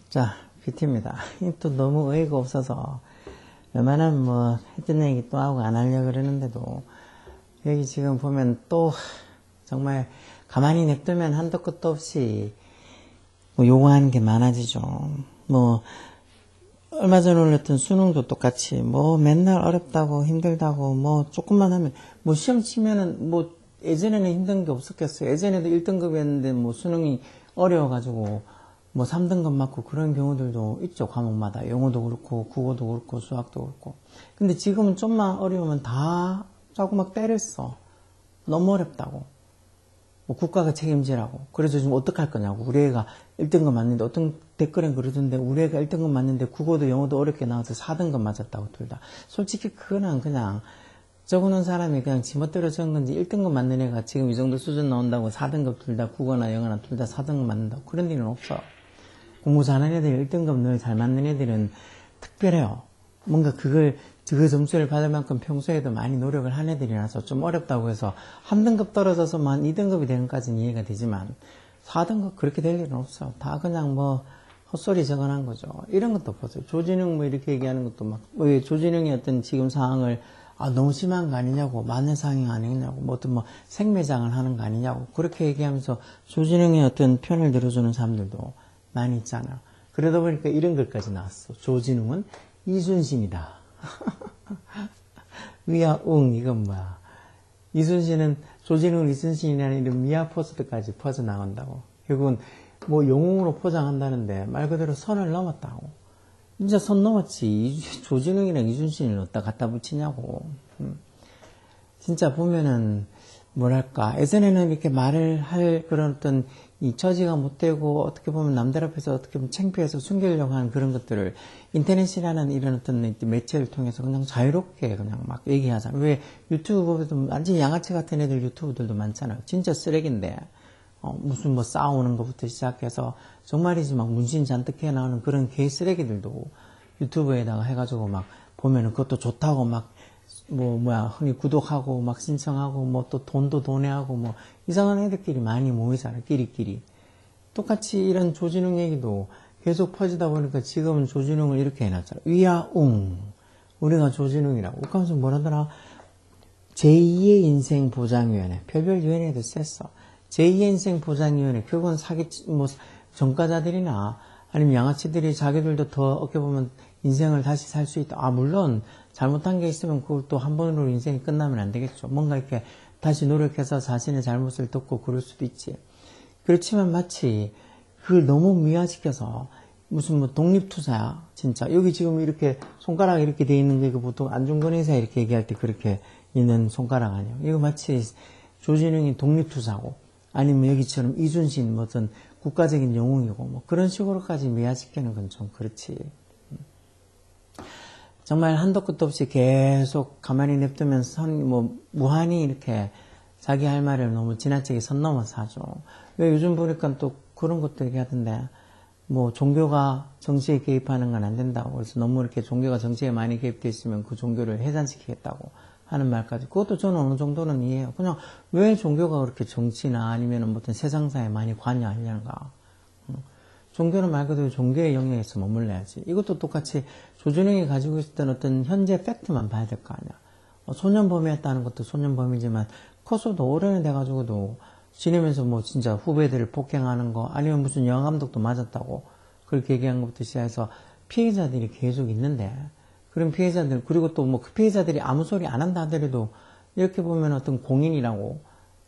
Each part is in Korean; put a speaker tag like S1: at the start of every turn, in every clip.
S1: 자, PT입니다. 또 너무 어이가 없어서 웬만하면 뭐 했던 얘기 또 하고 안 하려고 그러는데도 여기 지금 보면 또 정말 가만히 냅두면 한도 끝도 없이 뭐 요구하는 게 많아지죠. 뭐 얼마 전에 올렸던 수능도 똑같이 뭐 맨날 어렵다고 힘들다고 뭐 조금만 하면 뭐 시험 치면은 뭐 예전에는 힘든 게 없었겠어요. 예전에도 1등급이었는데 뭐 수능이 어려워가지고 뭐 3등급 맞고 그런 경우들도 있죠. 과목마다 영어도 그렇고 국어도 그렇고 수학도 그렇고. 근데 지금은 좀만 어려우면 다 자꾸 막 때렸어. 너무 어렵다고. 뭐 국가가 책임지라고. 그래서 지금 어떡할 거냐고. 우리 애가 1등급 맞는데 어떤 댓글엔 그러던데 우리 애가 1등급 맞는데 국어도 영어도 어렵게 나와서 4등급 맞았다고 둘 다. 솔직히 그거는 그냥 적어놓은 사람이 그냥 지멋대로 적은 건지 1등급 맞는 애가 지금 이 정도 수준 나온다고 4등급 둘 다 국어나 영어나 둘 다 4등급 맞는다고. 그런 일은 없어. 공부 잘하는 애들 1등급 늘 잘 맞는 애들은 특별해요. 뭔가 그 점수를 받을 만큼 평소에도 많이 노력을 한 애들이라서 좀 어렵다고 해서 한 등급 떨어져서만 2등급이 되는 까지는 이해가 되지만 4등급 그렇게 될 일은 없어. 다 그냥 뭐 헛소리 적어놓은 거죠. 이런 것도 보세요. 조진웅 뭐 이렇게 얘기하는 것도 막 왜 조진웅이 어떤 지금 상황을 너무 심한 거 아니냐고, 만회 상황 아니냐고, 뭐 어떤 뭐 생매장을 하는 거 아니냐고 그렇게 얘기하면서 조진웅의 어떤 편을 들어주는 사람들도 많이 있잖아. 그러다 보니까 이런 글까지 나왔어. 조진웅은 이순신이다. 위아웅 이건 뭐야. 이순신은 조진웅은 이순신이라는 이런 미아포스트까지 퍼져나간다고. 결국은 뭐 영웅으로 포장한다는데 말 그대로 선을 넘었다고. 진짜 선 넘었지. 조진웅이랑 이순신을 어디다 갖다 붙이냐고. 진짜 보면은 뭐랄까 예전에는 이렇게 말을 할 그런 어떤 이 처지가 못 되고 어떻게 보면 남들 앞에서 어떻게 보면 창피해서 숨기려고 하는 그런 것들을 인터넷이라는 이런 어떤 매체를 통해서 그냥 자유롭게 그냥 막 얘기하잖아. 왜 유튜브에도 완전히 양아치 같은 애들 유튜브들도 많잖아요. 진짜 쓰레기인데 무슨 뭐 싸우는 것부터 시작해서 정말이지 막 문신 잔뜩 해 나오는 그런 개 쓰레기들도 유튜브에다가 해가지고 막 보면은 그것도 좋다고 막 흔히 구독하고, 막 신청하고, 뭐 또 돈도 도내하고, 뭐 이상한 애들끼리 많이 모이잖아, 끼리끼리. 똑같이 이런 조진웅 얘기도 계속 퍼지다 보니까 지금은 조진웅을 이렇게 해놨잖아. 위아웅. 우리가 조진웅이라고. 그러면서 뭐라더라? 제2의 인생 보장위원회. 별별 위원회도 셌어. 제2의 인생 보장위원회. 그건 전과자들이나 아니면 양아치들이 자기들도 더 어떻게 보면 인생을 다시 살 수 있다. 물론 잘못한 게 있으면 그걸 또 한 번으로 인생이 끝나면 안 되겠죠. 뭔가 이렇게 다시 노력해서 자신의 잘못을 덮고 그럴 수도 있지. 그렇지만 마치 그걸 너무 미화시켜서 무슨 뭐 독립투사야 진짜. 여기 지금 이렇게 손가락 이렇게 돼 있는 게 이거 보통 안중근의사 이렇게 얘기할 때 그렇게 있는 손가락 아니에요. 이거 마치 조진웅이 독립투사고 아니면 여기처럼 이순신 뭐 어떤 국가적인 영웅이고 뭐 그런 식으로까지 미화시키는 건 좀 그렇지. 정말 한도 끝도 없이 계속 가만히 냅두면 무한히 이렇게 자기 할 말을 너무 지나치게 선 넘어서 하죠. 왜 요즘 보니까 또 그런 것도 얘기하던데, 뭐 종교가 정치에 개입하는 건 안 된다고. 그래서 너무 이렇게 종교가 정치에 많이 개입되어 있으면 그 종교를 해산시키겠다고 하는 말까지. 그것도 저는 어느 정도는 이해해요. 그냥 왜 종교가 그렇게 정치나 아니면 어떤 세상사에 많이 관여하려는가. 종교는 말 그대로 종교의 영역에서 머물러야지. 이것도 똑같이 조진웅이 가지고 있었던 어떤 현재 팩트만 봐야 될 거 아니야. 소년범이었다는 것도 소년범이지만 커서도 어른이 돼가지고도 지내면서 뭐 진짜 후배들을 폭행하는 거 아니면 무슨 영화 감독도 맞았다고 그렇게 얘기한 것부터 시작해서 피해자들이 계속 있는데 그런 피해자들 그리고 또 뭐 그 피해자들이 아무 소리 안 한다 하더라도 이렇게 보면 어떤 공인이라고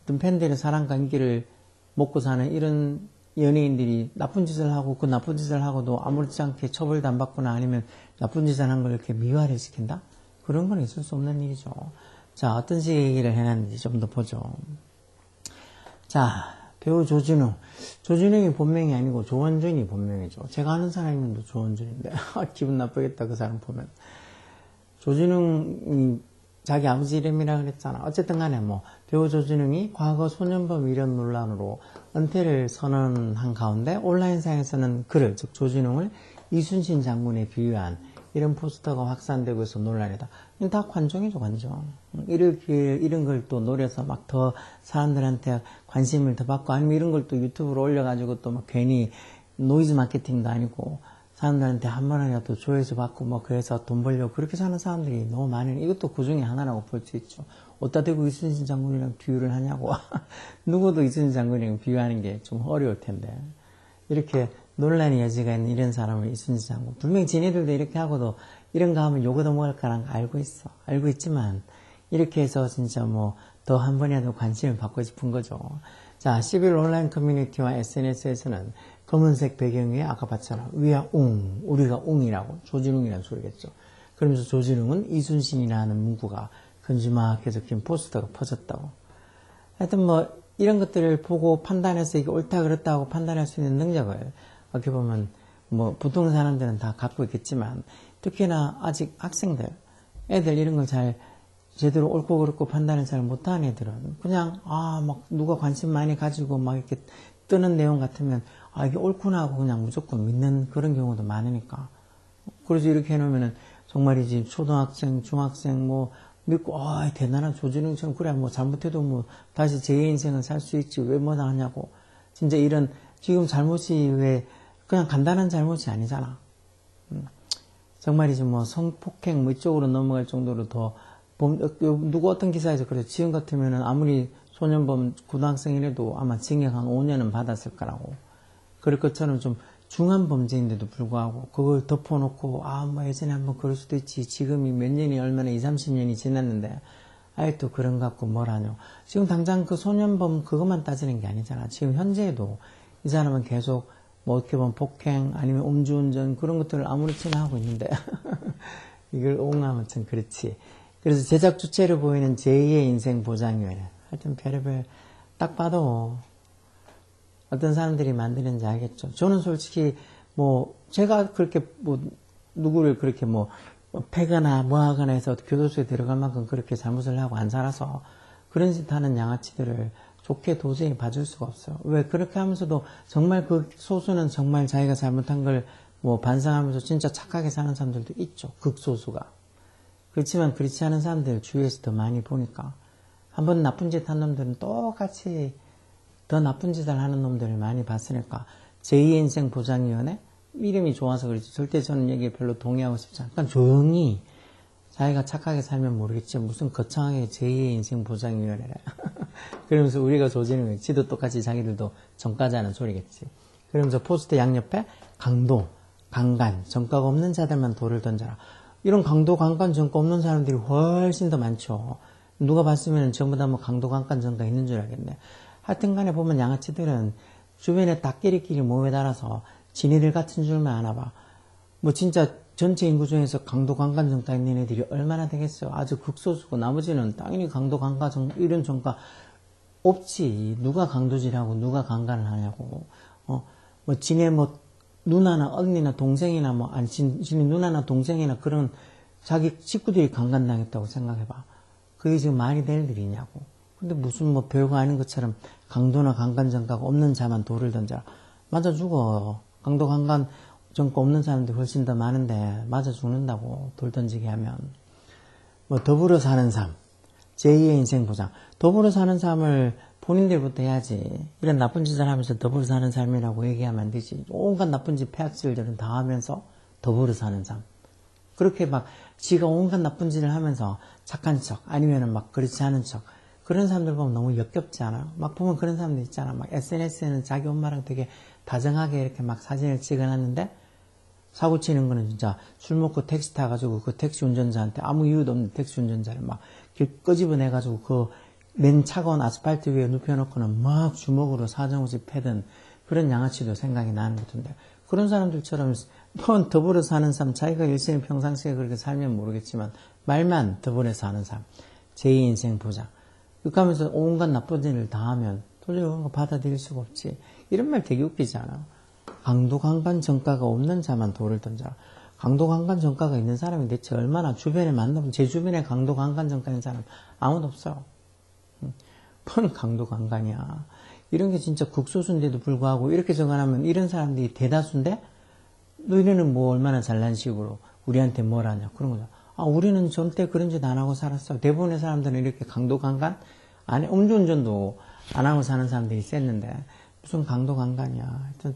S1: 어떤 팬들의 사랑과 인기를 먹고 사는 이런 연예인들이 나쁜 짓을 하고 그 나쁜 짓을 하고도 아무렇지 않게 처벌도 안 받거나 아니면 나쁜 짓을 한 걸 이렇게 미화를 시킨다? 그런 건 있을 수 없는 일이죠. 자, 어떤 식의 얘기를 해놨는지 좀 더 보죠. 자, 배우 조진웅. 조진웅이 본명이 아니고 조원준이 본명이죠. 제가 아는 사람이면 조원준인데 기분 나쁘겠다 그 사람 보면. 조진웅이 자기 아버지 이름이라 그랬잖아. 어쨌든 간에 뭐 배우 조진웅이 과거 소년범 위련 논란으로 은퇴를 선언한 가운데 온라인상에서는 그를 즉 조진웅을 이순신 장군에 비유한 이런 포스터가 확산되고 있어 논란이다. 다 관종이죠, 관종. 이런 걸 또 노려서 막 더 사람들한테 관심을 더 받고 아니면 이런 걸 또 유튜브로 올려가지고 또 막 괜히 노이즈 마케팅도 아니고 사람들한테 한 번이라도 조회수 받고 뭐 그래서 돈 벌려고 그렇게 사는 사람들이 너무 많으니 이것도 그 중에 하나라고 볼 수 있죠. 어디다 대고 이순신 장군이랑 비유를 하냐고. 누구도 이순신 장군이랑 비유하는 게 좀 어려울 텐데. 이렇게 논란의 여지가 있는 이런 사람을 이순신 장군. 분명히 지네들도 이렇게 하고도 이런 거 하면 욕을 얻어먹을 거라는 거 알고 있어. 알고 있지만 이렇게 해서 진짜 뭐 더 한 번이라도 관심을 받고 싶은 거죠. 자, 11 온라인 커뮤니티와 SNS에서는 검은색 배경 위에 아까 봤잖아. 위아 웅, 우리가 웅이라고 조진웅이라는 소리겠죠. 그러면서 조진웅은 이순신이라는 문구가 근주막하게 적힌 포스터가 퍼졌다고. 하여튼 뭐 이런 것들을 보고 판단해서 이게 옳다 그렇다 하고 판단할 수 있는 능력을 어떻게 보면 뭐 보통 사람들은 다 갖고 있겠지만 특히나 아직 학생들, 애들 이런 걸 잘 제대로 옳고 그렇고 판단을 잘 못하는 애들은 그냥 막 누가 관심 많이 가지고 막 이렇게 뜨는 내용 같으면 이게 옳구나 하고 그냥 무조건 믿는 그런 경우도 많으니까. 그래서 이렇게 해놓으면은 정말이지 초등학생, 중학생 뭐 믿고 대단한 조진웅처럼 그래 뭐 잘못해도 뭐 다시 제2의 인생을 살 수 있지 왜 뭐다 하냐고. 진짜 이런 지금 잘못이 왜 그냥 간단한 잘못이 아니잖아. 정말이지 뭐 성폭행 뭐 이쪽으로 넘어갈 정도로 더 누구 어떤 기사에서 그래 지금 같으면은 아무리 소년범 고등학생이라도 아마 징역 한 5년은 받았을 거라고. 그럴 것처럼 좀 중한 범죄인데도 불구하고 그걸 덮어놓고 뭐 예전에 한번 그럴 수도 있지 지금이 몇 년이 얼마나 20, 30년이 지났는데 또 그런 거 갖고 뭘 하뇨. 지금 당장 그 소년범 그것만 따지는 게 아니잖아. 지금 현재에도 이 사람은 계속 뭐 어떻게 보면 폭행 아니면 음주운전 그런 것들을 아무렇지나 하고 있는데 이걸 옹하면 참 그렇지. 그래서 제작 주체로 보이는 제2의 인생 보장위원회. 하여튼 별의별 딱 봐도 어떤 사람들이 만드는지 알겠죠. 저는 솔직히 뭐 제가 그렇게 뭐 누구를 그렇게 뭐 패거나 뭐 하거나 해서 교도소에 들어갈 만큼 그렇게 잘못을 하고 안 살아서 그런 짓 하는 양아치들을 좋게 도저히 봐줄 수가 없어요. 왜 그렇게 하면서도 정말 그 소수는 정말 자기가 잘못한 걸 뭐 반성하면서 진짜 착하게 사는 사람들도 있죠. 극소수가. 그렇지만 그렇지 않은 사람들 주위에서 더 많이 보니까 한 번 나쁜 짓 한 놈들은 똑같이 더 나쁜 짓을 하는 놈들을 많이 봤으니까 제2의 인생 보장위원회 이름이 좋아서 그렇지 절대 저는 여기에 별로 동의하고 싶지 않아요. 그러니까 조용히 자기가 착하게 살면 모르겠지 무슨 거창하게 제2의 인생 보장위원회래. 그러면서 우리가 조지는 지도 똑같이 자기들도 전과자는 소리겠지. 그러면서 포스트 양옆에 강도, 강간, 전과가 없는 자들만 돌을 던져라. 이런 강도, 강간, 전과 없는 사람들이 훨씬 더 많죠. 누가 봤으면 전부 다 뭐 강도, 강간, 전과 있는 줄 알겠네. 하여튼 간에 보면 양아치들은 주변에 닭끼리끼리 몸에 따라서 지네들 같은 줄만 아나 봐. 뭐 진짜 전체 인구 중에서 강도, 강간, 전과 있는 애들이 얼마나 되겠어요. 아주 극소수고 나머지는 당연히 강도, 강간, 이런 전과 없지. 누가 강도질하고 누가 강간을 하냐고. 뭐 지네 뭐 누나나 언니나 동생이나 뭐 아니 지네 누나나 동생이나 그런 자기 식구들이 강간당했다고 생각해봐. 그게 지금 말이 될 일이냐고. 근데 무슨 뭐 별거 아닌 것처럼 강도나 강간 전과가 없는 자만 돌을 던져라. 맞아 죽어. 강도 강간 전과 없는 사람들이 훨씬 더 많은데 맞아 죽는다고 돌 던지게 하면. 뭐 더불어 사는 삶. 제2의 인생 보장. 더불어 사는 삶을 본인들부터 해야지. 이런 나쁜 짓을 하면서 더불어 사는 삶이라고 얘기하면 안 되지. 온갖 나쁜 짓 폐악질들은 다 하면서 더불어 사는 삶. 그렇게 막 지가 온갖 나쁜 짓을 하면서 착한 척 아니면은 막 그렇지 않은 척 그런 사람들 보면 너무 역겹지 않아요? 막 보면 그런 사람들 있잖아. 막 SNS에는 자기 엄마랑 되게 다정하게 이렇게 막 사진을 찍어놨는데 사고 치는 거는 진짜 술 먹고 택시 타가지고 그 택시 운전자한테 아무 이유도 없는 택시 운전자를 막 끄집어내가지고 그 맨 차가운 아스팔트 위에 눕혀놓고는 막 주먹으로 사정없이 패든 그런 양아치도 생각이 나는 것 같은데 그런 사람들처럼 더불어 사는 삶 자기가 열심히 평상시에 그렇게 살면 모르겠지만 말만 더불어 사는 삶 제2 인생 보장 그렇게 하면서 온갖 나쁜 일을 다 하면 도저히 그런 거 받아들일 수가 없지. 이런 말 되게 웃기지 않아? 강도 강간 전과가 없는 자만 돌을 던져라. 강도 강간 전과가 있는 사람이 대체 얼마나 주변에 만나면 제 주변에 강도 강간 전과 있는 사람 아무도 없어요. 뭔 강도 강간이야. 이런 게 진짜 극소수인데도 불구하고 이렇게 적어놓으면 이런 사람들이 대다수인데 너희는 뭐 얼마나 잘난 식으로 우리한테 뭘 하냐 그런 거죠. 우리는 절대 그런 짓 안 하고 살았어. 대부분의 사람들은 이렇게 강도 강간 아니 음주운전도 안 하고 사는 사람들이 셌는데 무슨 강도 강단이야. 하여튼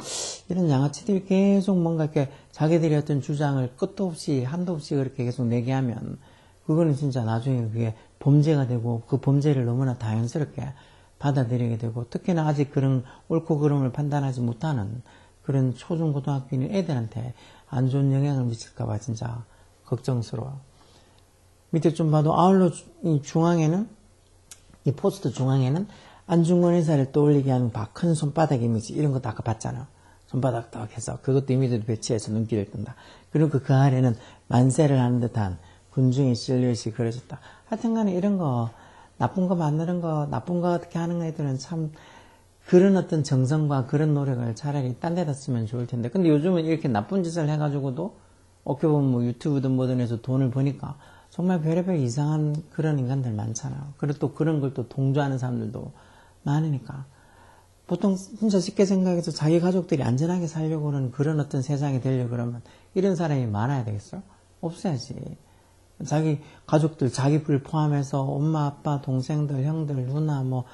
S1: 이런 양아치들이 계속 뭔가 이렇게 자기들이 어떤 주장을 끝도 없이 한도 없이 그렇게 계속 내게 하면 그거는 진짜 나중에 그게 범죄가 되고 그 범죄를 너무나 자연스럽게 받아들이게 되고 특히나 아직 그런 옳고 그름을 판단하지 못하는 그런 초중고등학교인 애들한테 안 좋은 영향을 미칠까봐 진짜 걱정스러워. 밑에 좀 봐도 아울러 이 중앙에는 이 포스터 중앙에는 안중근 의사를 떠올리게 하는 큰 손바닥 이미지 이런 것도 아까 봤잖아. 손바닥 딱 해서 그것도 이미지도 배치해서 눈길을 끈다. 그리고 그 아래는 만세를 하는 듯한 군중의 실루엣이 그려졌다. 하여튼간에 이런 거 나쁜 거 만드는 거 나쁜 거 어떻게 하는 애들은 참 그런 어떤 정성과 그런 노력을 차라리 딴 데다 쓰면 좋을 텐데 근데 요즘은 이렇게 나쁜 짓을 해가지고도 어떻게 보면 뭐 유튜브든 뭐든 해서 돈을 버니까 정말 별의별 이상한 그런 인간들 많잖아요. 그리고 또 그런 걸 또 동조하는 사람들도 많으니까 보통 진짜 쉽게 생각해서 자기 가족들이 안전하게 살려고 하는 그런 어떤 세상이 되려고 그러면 이런 사람이 많아야 되겠어? 없어야지. 자기 가족들, 자기 불 포함해서 엄마, 아빠, 동생들, 형들, 누나, 뭐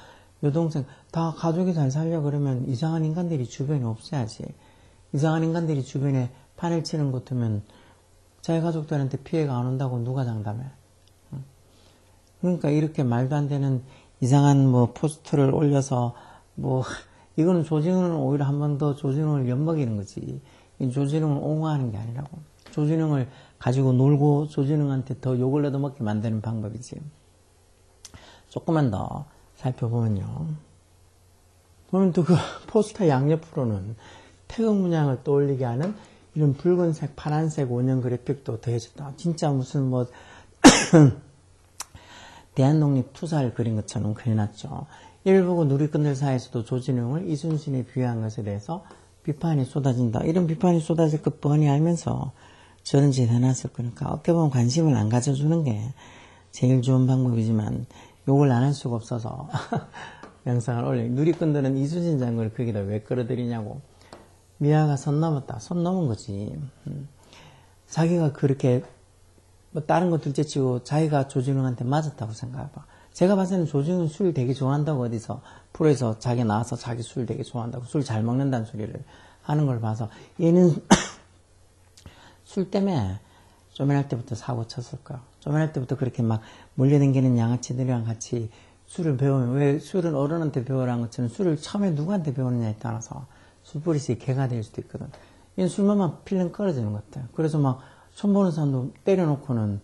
S1: 여동생 다 가족이 잘 살려고 그러면 이상한 인간들이 주변에 없어야지. 이상한 인간들이 주변에 판을 치는 것 같으면 자기 가족들한테 피해가 안 온다고 누가 장담해? 그러니까 이렇게 말도 안 되는 이상한 뭐 포스터를 올려서 뭐 이거는 조진웅은 오히려 한 번 더 조진웅을 엿먹이는 거지. 조진웅을 옹호하는 게 아니라고. 조진웅을 가지고 놀고 조진웅한테 더 욕을 얻어먹게 만드는 방법이지. 조금만 더 살펴보면요. 보면 또 그 포스터 양옆으로는 태극 문양을 떠올리게 하는 이런 붉은색, 파란색 원형 그래픽도 더해졌다. 진짜 무슨 뭐 대한독립투사를 그린 것처럼 그려놨죠. 이를 보고 누리꾼들 사이에서도 조진웅을 이순신에 비유한 것에 대해서 비판이 쏟아진다. 이런 비판이 쏟아질 것 뻔히 알면서 저런 짓 해놨을 거니까 어떻게 보면 관심을 안 가져주는 게 제일 좋은 방법이지만 욕을 안 할 수가 없어서 영상을 올려. 누리꾼들은 이순신 장군을 거기다 왜 끌어들이냐고. 미아가 선 넘었다. 선 넘은 거지. 자기가 그렇게 뭐 다른 거 둘째치고 자기가 조진웅한테 맞았다고 생각해봐. 제가 봤을 때는 조진웅 술 되게 좋아한다고 어디서 프로에서 자기 나와서 자기 술 되게 좋아한다고 술 잘 먹는다는 소리를 하는 걸 봐서 얘는 술 때문에 쪼맨할 때부터 사고 쳤을 거야. 쪼맨할 때부터 그렇게 막 몰려다니는 양아치들이랑 같이 술을 배우면 왜 술은 어른한테 배우라는 것처럼 술을 처음에 누구한테 배우느냐에 따라서 술버릇이 개가 될 수도 있거든. 얘는 술만 막 필름 끌어지는 것 같아. 그래서 막 처음 보는 사람도 때려놓고는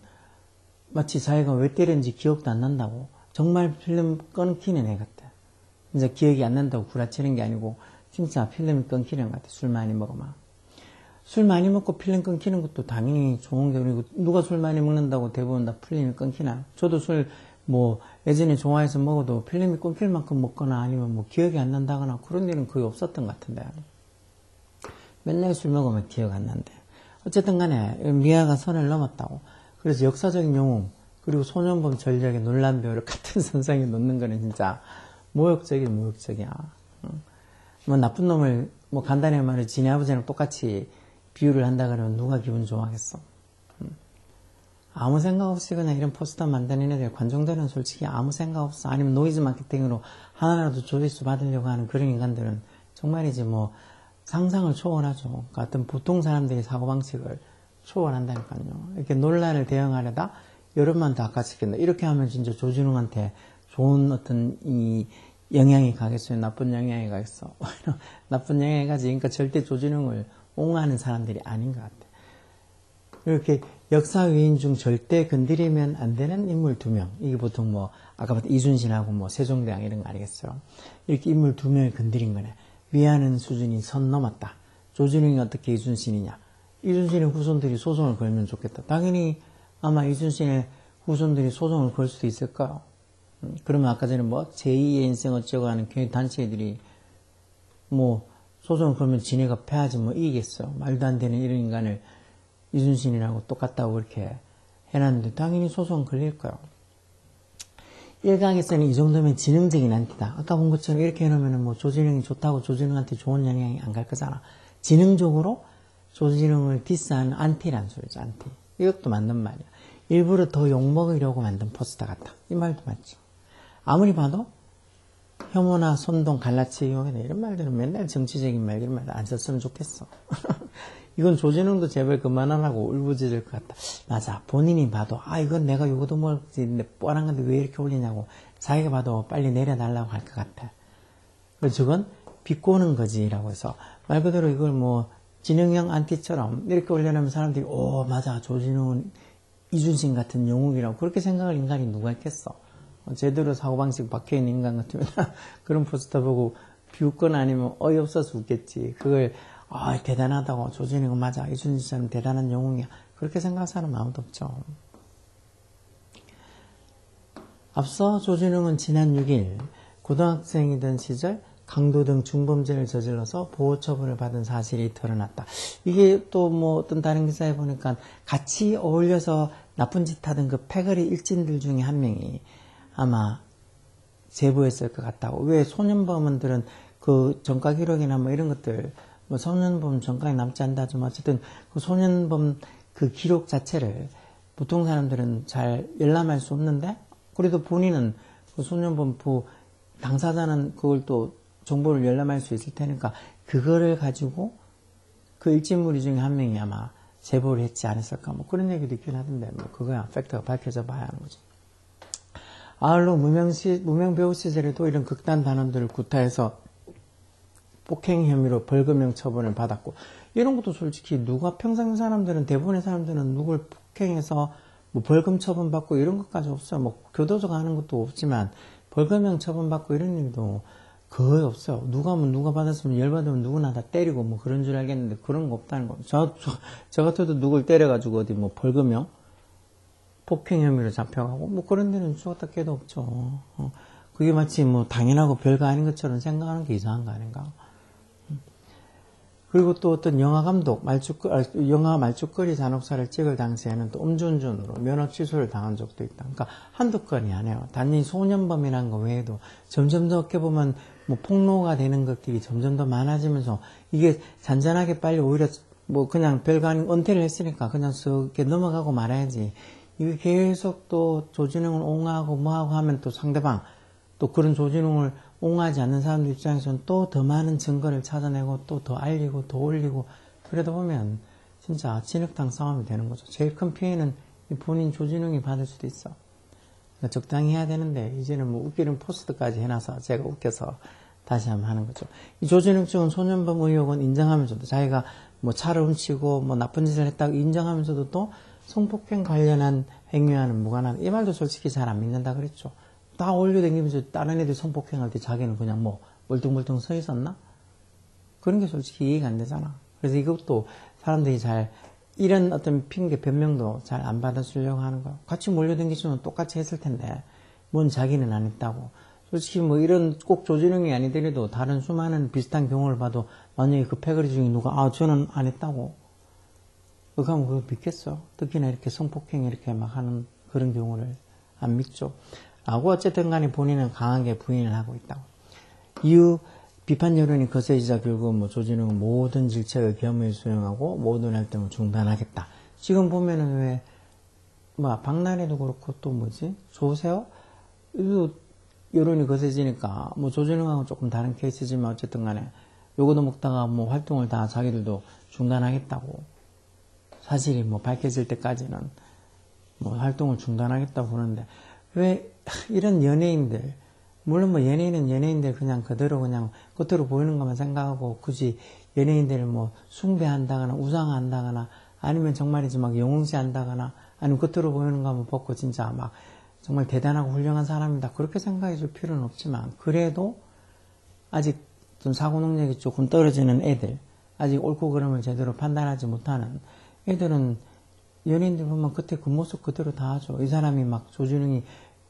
S1: 마치 자기가 왜 때렸는지 기억도 안 난다고. 정말 필름 끊기는 애 같아. 이제 기억이 안 난다고 구라치는 게 아니고 진짜 필름이 끊기는 것 같아. 술 많이 먹으면. 술 많이 먹고 필름 끊기는 것도 당연히 좋은 게 아니고 누가 술 많이 먹는다고 대부분 다 필름이 끊기나. 저도 술 뭐 예전에 좋아해서 먹어도 필름이 끊길 만큼 먹거나 아니면 뭐 기억이 안 난다거나 그런 일은 거의 없었던 것 같은데. 맨날 술 먹으면 기억 안 난대. 어쨌든 간에 미아가 선을 넘었다고. 그래서 역사적인 영웅 그리고 소년범 전력의 논란 배우를 같은 선상에 놓는 거는 진짜 모욕적이야. 뭐 나쁜 놈을 뭐 간단히 말해 지네 아버지랑 똑같이 비유를 한다 그러면 누가 기분 좋아하겠어. 아무 생각 없이 그냥 이런 포스터 만드는 애들 관종들은 솔직히 아무 생각 없어. 아니면 노이즈 마케팅으로 하나라도 조회수 받으려고 하는 그런 인간들은 정말이지 뭐 상상을 초월하죠. 그러니까 어떤 보통 사람들의 사고방식을 초월한다니까요. 이렇게 논란을 대응하려다 여름만 더 아까시킨다. 이렇게 하면 진짜 조진웅한테 좋은 어떤 이 영향이 가겠어요? 나쁜 영향이 가겠어? 나쁜 영향이 가지. 그러니까 절대 조진웅을 옹호하는 사람들이 아닌 것 같아. 이렇게 역사 위인 중 절대 건드리면 안 되는 인물 2명. 이게 보통 뭐 아까 봤던 이순신하고 뭐 세종대왕 이런 거 아니겠어요? 이렇게 인물 2명을 건드린 거네. 미안한 수준이 선 넘었다. 조진웅이 어떻게 이순신이냐. 이순신의 후손들이 소송을 걸면 좋겠다. 당연히 아마 이순신의 후손들이 소송을 걸 수도 있을까요? 그러면 아까 전에 뭐 제2의 인생 어쩌고 하는 교회 단체들이 뭐 소송을 걸면 지네가 패하지 뭐 이기겠어요. 말도 안 되는 이런 인간을 이순신이라고 똑같다고 그렇게 해놨는데 당연히 소송 걸릴 거예요. 일각에서는 이 정도면 지능적인 안티다. 아까 본 것처럼 이렇게 해놓으면 뭐 조진웅이 좋다고 조진웅한테 좋은 영향이 안 갈 거잖아. 지능적으로 조진웅을 디스하는 안티란 소리죠. 안티. 이것도 맞는 말이야. 일부러 더 욕먹으려고 만든 포스터 같다. 이 말도 맞죠. 아무리 봐도 혐오나 선동, 갈라치, 용해나 이런 말들은 맨날 정치적인 말 이런 말 안 썼으면 좋겠어. 이건 조진웅도 제발 그만 안 하고 울부짖을 것 같다. 맞아. 본인이 봐도 이건 내가 요거도 먹지 뻔한 건데 왜 이렇게 올리냐고 자기가 봐도 빨리 내려달라고 할 것 같아. 그래서 저건 비꼬는 거지 라고 해서 말 그대로 이걸 뭐 진흥형 안티처럼 이렇게 올려놓으면 사람들이 맞아. 조진웅은 이순신 같은 영웅이라고 그렇게 생각할 인간이 누가 있겠어. 제대로 사고방식 박혀있는 인간 같으면 그런 포스터 보고 비웃거나 아니면 어이없어서 웃겠지. 그걸 대단하다고 조진웅은 맞아. 이순신처럼 대단한 영웅이야. 그렇게 생각할 사람 아무도 없죠. 앞서 조진웅은 지난 6일 고등학생이던 시절 강도 등 중범죄를 저질러서 보호처분을 받은 사실이 드러났다. 이게 또 뭐 어떤 다른 기사에 보니까 같이 어울려서 나쁜 짓 하던 그 패거리 일진들 중에 한 명이 아마 제보했을 것 같다고. 왜 소년범들은 그 전과 기록이나 뭐 이런 것들, 뭐 소년범 전과에 남지 않다 하지만 어쨌든 그 소년범 그 기록 자체를 보통 사람들은 잘 열람할 수 없는데 그래도 본인은 그 소년범 당사자는 그걸 또 정보를 열람할 수 있을 테니까 그거를 가지고 그 일진무리 중에 한 명이 아마 제보를 했지 않았을까 뭐 그런 얘기도 있긴 하던데 뭐 그거야 팩트가 밝혀져 봐야 하는 거지. 아울러 무명 배우 시절에도 이런 극단 단원들을 구타해서 폭행 혐의로 벌금형 처분을 받았고 이런 것도 솔직히 누가 평생 사람들은 대부분의 사람들은 누굴 폭행해서 뭐 벌금 처분 받고 이런 것까지 없어요. 뭐 교도소 가는 것도 없지만 벌금형 처분 받고 이런 얘기도 거의 없어요. 누가 받았으면 열받으면 누구나 다 때리고 뭐 그런 줄 알겠는데 그런 거 없다는 거. 저 같아도 누굴 때려가지고 어디 뭐 벌금형 폭행 혐의로 잡혀가고 뭐 그런 데는 죽었다 깨도 없죠. 그게 마치 뭐 당연하고 별거 아닌 것처럼 생각하는 게 이상한 거 아닌가. 그리고 또 어떤 영화 감독 영화 말죽거리 잔혹사를 찍을 당시에는 또 음주운전으로 면허 취소를 당한 적도 있다. 그러니까 한두 건이 아니에요. 단지 소년범이라는 거 외에도 점점 더 어떻게 보면 뭐 폭로가 되는 것들이 점점 더 많아지면서 이게 잔잔하게 빨리 오히려 뭐 그냥 별거 아닌 은퇴를 했으니까 그냥 쓱 넘어가고 말아야지. 이게 계속 또 조진웅을 옹호하고 뭐하고 하면 또 상대방 또 그런 조진웅을 옹호하지 않는 사람들 입장에서는 또 더 많은 증거를 찾아내고 또 더 알리고 더 올리고 그러다 보면 진짜 진흙탕 싸움이 되는 거죠. 제일 큰 피해는 본인 조진웅이 받을 수도 있어. 그러니까 적당히 해야 되는데 이제는 뭐 웃기는 포스트까지 해놔서 제가 웃겨서 다시 한번 하는 거죠. 이 조진웅 측은 소년범 의혹은 인정하면서도 자기가 뭐 차를 훔치고 뭐 나쁜 짓을 했다고 인정하면서도 또 성폭행 관련한 행위와는 무관한 이 말도 솔직히 잘 안 믿는다 그랬죠. 다 올려다니면서 다른 애들 성폭행할 때 자기는 그냥 뭐 멀뚱멀뚱 서 있었나? 그런 게 솔직히 이해가 안 되잖아. 그래서 이것도 사람들이 잘 이런 어떤 핑계 변명도 잘 안 받아주려고 하는 거. 같이 몰려다니시면 똑같이 했을 텐데 뭔 자기는 안 했다고. 솔직히 뭐 이런 꼭 조진웅이 아니더라도 다른 수많은 비슷한 경우를 봐도 만약에 그 패거리 중에 누가 저는 안 했다고 그거 하면 그거 믿겠어? 특히나 이렇게 성폭행 이렇게 막 하는 그런 경우를 안 믿죠. 라고 어쨌든 간에 본인은 강하게 부인을 하고 있다고. 이후 비판 여론이 거세지자 결국 뭐 조진웅은 모든 질책을 겸허히 수용하고 모든 활동을 중단하겠다. 지금 보면은 왜 박나래도 그렇고 또 조세호? 여론이 거세지니까 뭐 조진웅하고 조금 다른 케이스지만 어쨌든 간에 요거도 먹다가 뭐 활동을 다 자기들도 중단하겠다고 사실이 뭐 밝혀질 때까지는 뭐 활동을 중단하겠다고 그러는데 왜 이런 연예인들 물론 뭐 연예인은 연예인들 그냥 그대로 그냥 겉으로 보이는 것만 생각하고 굳이 연예인들을 뭐 숭배한다거나 우상한다거나 아니면 정말이지 막 영웅시한다거나 아니면 겉으로 보이는 것만 벗고 진짜 막 정말 대단하고 훌륭한 사람이다 그렇게 생각해 줄 필요는 없지만 그래도 아직 좀 사고 능력이 조금 떨어지는 애들 아직 옳고 그름을 제대로 판단하지 못하는 애들은 연예인들 보면 그때 그 모습 그대로 다 하죠. 이 사람이 막 조진웅이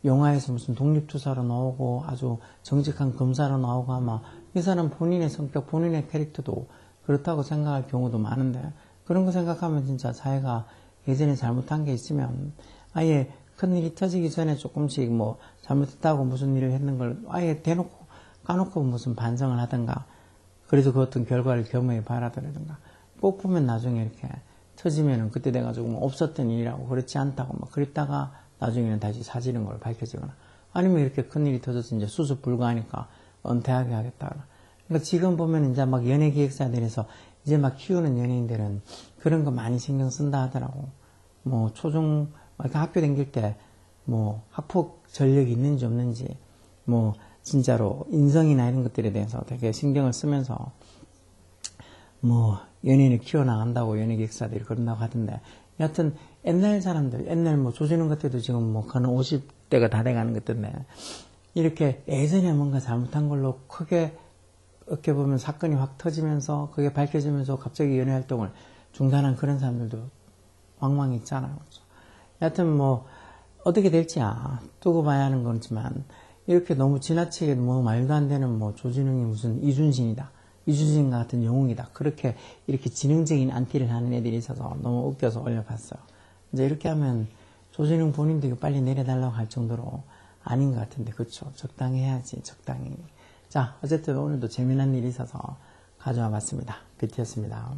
S1: 영화에서 무슨 독립투사로 나오고 아주 정직한 검사로 나오고 아마 이 사람 본인의 성격, 본인의 캐릭터도 그렇다고 생각할 경우도 많은데 그런 거 생각하면 진짜 자기가 예전에 잘못한 게 있으면 아예 큰 일이 터지기 전에 조금씩 뭐 잘못했다고 무슨 일을 했는 걸 아예 대놓고 까놓고 무슨 반성을 하든가 그래서 그 어떤 결과를 겸허히 바라더라든가 꼭 보면 나중에 이렇게 터지면은 그때 돼가지고 뭐 없었던 일이라고 그렇지 않다고 막 그랬다가 나중에는 다시 사지른 걸 밝혀지거나 아니면 이렇게 큰 일이 터져서 이제 수습 불가하니까 은퇴하게 하겠다. 그러니까 지금 보면 이제 막 연예기획사들에서 이제 막 키우는 연예인들은 그런 거 많이 신경 쓴다 하더라고. 뭐 초중 학교 다닐 때 뭐 학폭 전력이 있는지 없는지 뭐 진짜로 인성이나 이런 것들에 대해서 되게 신경을 쓰면서 뭐 연예인을 키워나간다고 연예기획사들이 그런다고 하던데, 여하튼 옛날 사람들, 옛날 뭐 조진웅 같아도 지금 뭐 그는 50대가 다 돼가는 것 같던데, 이렇게 예전에 뭔가 잘못한 걸로 크게 어떻게 보면 사건이 확 터지면서 그게 밝혀지면서 갑자기 연예 활동을 중단한 그런 사람들도 왕왕 있잖아요. 그렇죠? 여하튼 뭐 어떻게 될지야 두고 봐야 하는 거지만, 이렇게 너무 지나치게 뭐 말도 안 되는 뭐 조진웅이 무슨 이순신이다, 이순신 같은 영웅이다, 그렇게 이렇게 지능적인 안티를 하는 애들이 있어서 너무 웃겨서 올려봤어요. 이제 이렇게 하면 조진웅 본인도 이거 빨리 내려달라고 할 정도로 아닌 것 같은데, 그렇죠? 적당히 해야지, 적당히. 자, 어쨌든 오늘도 재미난 일이 있어서 가져와 봤습니다. 비트였습니다.